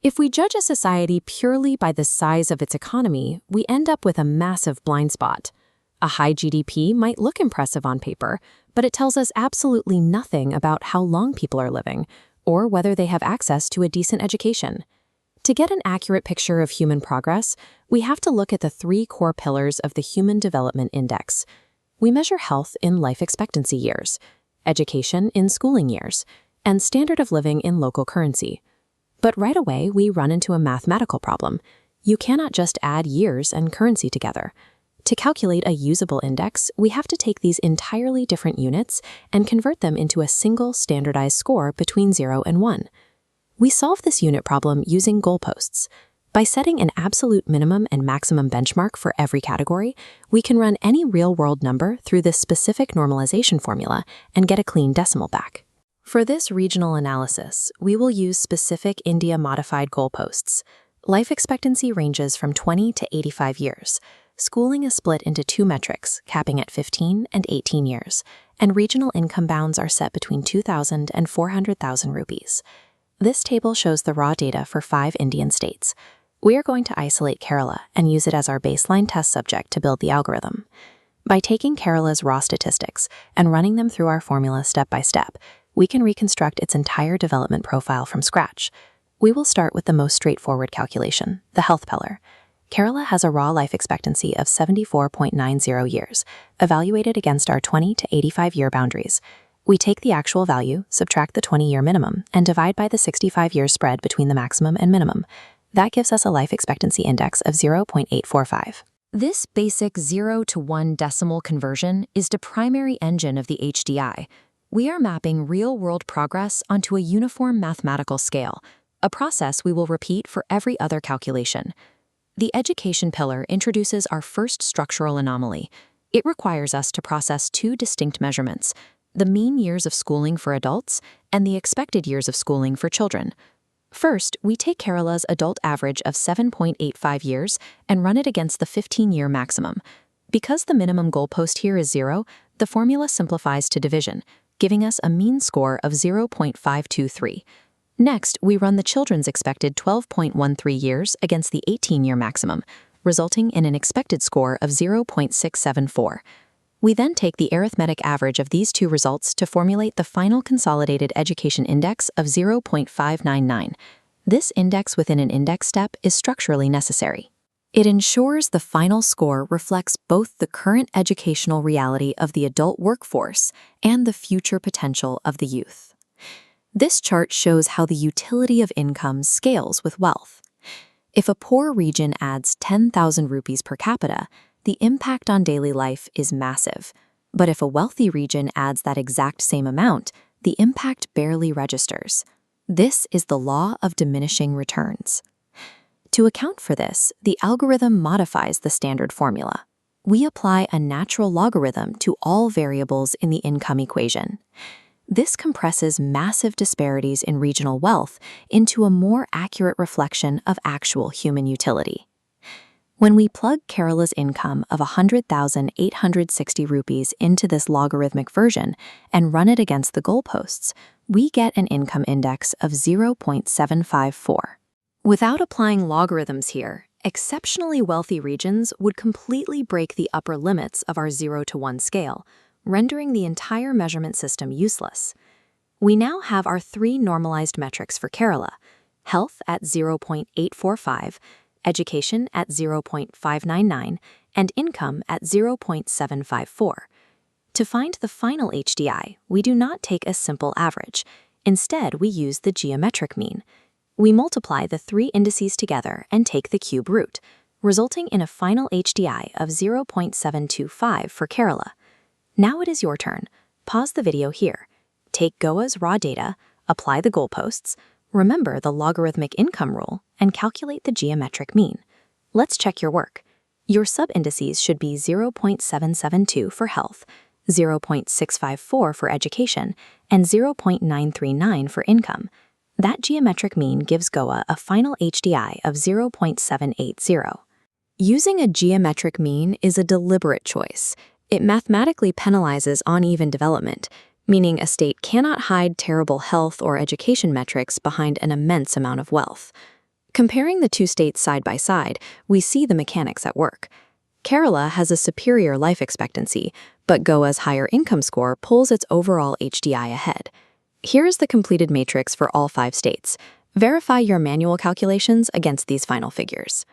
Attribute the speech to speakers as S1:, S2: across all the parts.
S1: If we judge a society purely by the size of its economy, we end up with a massive blind spot. A high GDP might look impressive on paper, but it tells us absolutely nothing about how long people are living, or whether they have access to a decent education. To get an accurate picture of human progress, we have to look at the three core pillars of the Human Development Index. We measure health in life expectancy years, education in schooling years, and standard of living in local currency. But right away, we run into a mathematical problem. You cannot just add years and currency together. To calculate a usable index, we have to take these entirely different units and convert them into a single standardized score between 0 and 1. We solve this unit problem using goalposts. By setting an absolute minimum and maximum benchmark for every category, we can run any real-world number through this specific normalization formula and get a clean decimal back. For this regional analysis, we will use specific India-modified goalposts. Life expectancy ranges from 20 to 85 years. Schooling is split into two metrics, capping at 15 and 18 years, and regional income bounds are set between 2,000 and 400,000 rupees. This table shows the raw data for 5 Indian states. We are going to isolate Kerala and use it as our baseline test subject to build the algorithm. By taking Kerala's raw statistics and running them through our formula step by step, we can reconstruct its entire development profile from scratch. We will start with the most straightforward calculation, the health pillar. Kerala has a raw life expectancy of 74.90 years, evaluated against our 20 to 85-year boundaries. We take the actual value, subtract the 20-year minimum, and divide by the 65-year spread between the maximum and minimum. That gives us a life expectancy index of 0.845.
S2: This basic 0 to 1 decimal conversion is the primary engine of the HDI. We are mapping real-world progress onto a uniform mathematical scale, a process we will repeat for every other calculation. The education pillar introduces our first structural anomaly. It requires us to process two distinct measurements, the mean years of schooling for adults and the expected years of schooling for children. First, we take Kerala's adult average of 7.85 years and run it against the 15-year maximum. Because the minimum goalpost here is 0, the formula simplifies to division, giving us a mean score of 0.523. Next, we run the children's expected 12.13 years against the 18-year maximum, resulting in an expected score of 0.674. We then take the arithmetic average of these two results to formulate the final consolidated education index of 0.599. This index within an index step is structurally necessary. It ensures the final score reflects both the current educational reality of the adult workforce and the future potential of the youth. This chart shows how the utility of income scales with wealth. If a poor region adds 10,000 rupees per capita, the impact on daily life is massive. But if a wealthy region adds that exact same amount, the impact barely registers. This is the law of diminishing returns. To account for this, the algorithm modifies the standard formula. We apply a natural logarithm to all variables in the income equation. This compresses massive disparities in regional wealth into a more accurate reflection of actual human utility. When we plug Kerala's income of 100,860 rupees into this logarithmic version and run it against the goalposts, we get an income index of 0.754. Without applying logarithms here, exceptionally wealthy regions would completely break the upper limits of our 0 to 1 scale, rendering the entire measurement system useless. We now have our three normalized metrics for Kerala: health at 0.845, education at 0.599, and income at 0.754. To find the final HDI, we do not take a simple average. Instead, we use the geometric mean. We multiply the three indices together and take the cube root, resulting in a final HDI of 0.725 for Kerala. Now it is your turn. Pause the video here. Take Goa's raw data, apply the goalposts, remember the logarithmic income rule, and calculate the geometric mean. Let's check your work. Your sub-indices should be 0.772 for health, 0.654 for education, and 0.939 for income. That geometric mean gives Goa a final HDI of 0.780. Using a geometric mean is a deliberate choice. It mathematically penalizes uneven development, meaning a state cannot hide terrible health or education metrics behind an immense amount of wealth.
S1: Comparing the two states side by side, we see the mechanics at work. Kerala has a superior life expectancy, but Goa's higher income score pulls its overall HDI ahead. Here is the completed matrix for all 5 states. Verify your manual calculations against these final figures.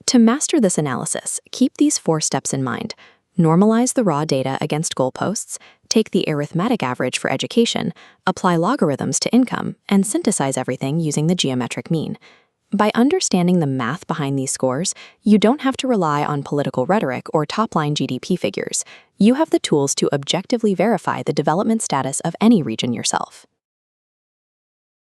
S1: To master this analysis, keep these 4 steps in mind. Normalize the raw data against goalposts, take the arithmetic average for education, apply logarithms to income, and synthesize everything using the geometric mean. By understanding the math behind these scores, you don't have to rely on political rhetoric or top-line GDP figures. You have the tools to objectively verify the development status of any region yourself.